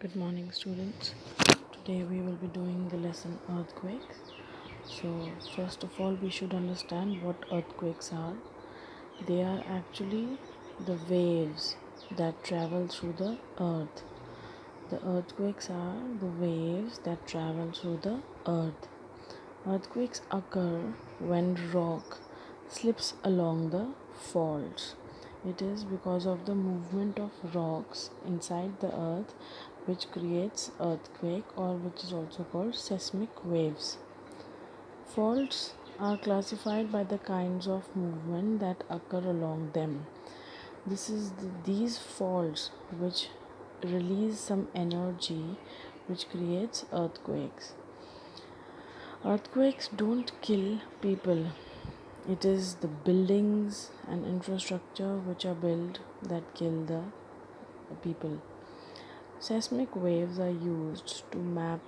Good morning, students. Today we will be doing the lesson earthquakes. So, first of all, we should understand what earthquakes are. They are actually the waves that travel through the earth. The earthquakes are the waves that travel through the earth. Earthquakes occur when rock slips along the faults. It is because of the movement of rocks inside the earth which creates earthquake, or which is also called seismic waves. Faults are classified by the kinds of movement that occur along them. These faults which release some energy which creates earthquakes. Earthquakes don't kill people. It is the buildings and infrastructure which are built that kill the people. Seismic waves are used to map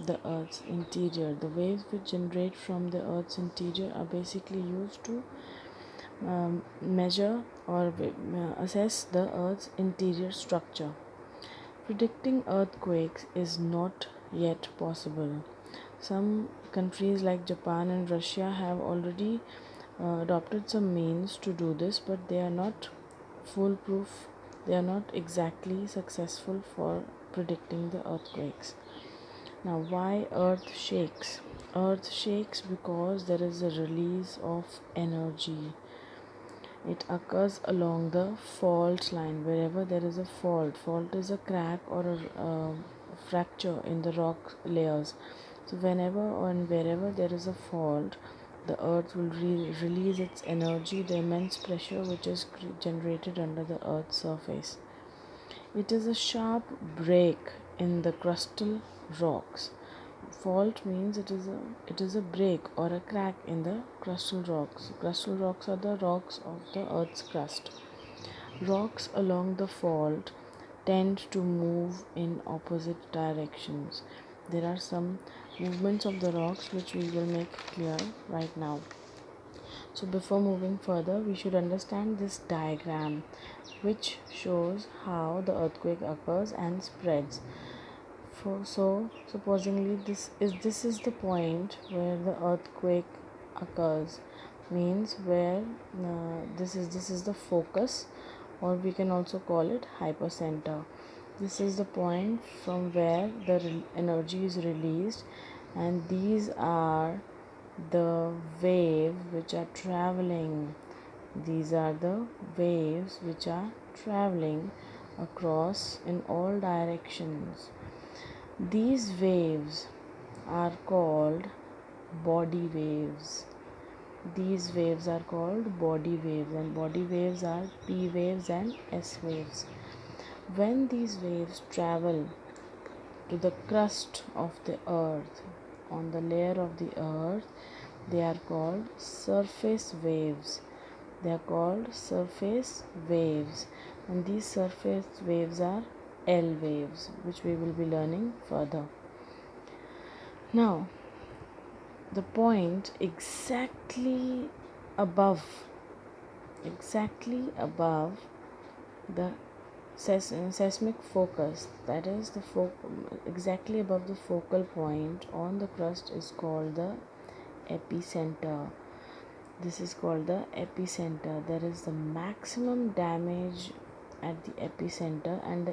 the Earth's interior. The waves which generate from the Earth's interior are basically used to measure or assess the Earth's interior structure. Predicting earthquakes is not yet possible. Some countries like Japan and Russia have already adopted some means to do this, but they are not foolproof. They are not exactly successful for predicting the earthquakes. Now, why earth shakes? Earth shakes because there is a release of energy. It occurs along the fault line. Wherever there is a fault is a crack or a fracture in the rock layers. So whenever and wherever there is a fault, the earth will release its energy, the immense pressure which is generated under the earth's surface. It is a sharp break in the crustal rocks. Fault means it is a break or a crack in the crustal rocks. Crustal rocks are the rocks of the earth's crust. Rocks along the fault tend to move in opposite directions. There are some movements of the rocks which we will make clear right now. So before moving further, we should understand this diagram which shows how the earthquake occurs and spreads. So supposingly this is the point where the earthquake occurs, means where this is the focus, or we can also call it hypercenter. This is the point from where the energy is released, and these are the waves which are traveling. These are the waves which are traveling across in all directions. These waves are called body waves. These waves are called body waves, and body waves are P waves and S waves. When these waves travel to the crust of the earth, on the layer of the earth, they are called surface waves. They are called surface waves, and these surface waves are L waves, which we will be learning further. Now, the point exactly above the seismic focus, that is exactly above the focal point on the crust, is called the epicenter. This is called the epicenter. There is the maximum damage at the epicenter, and the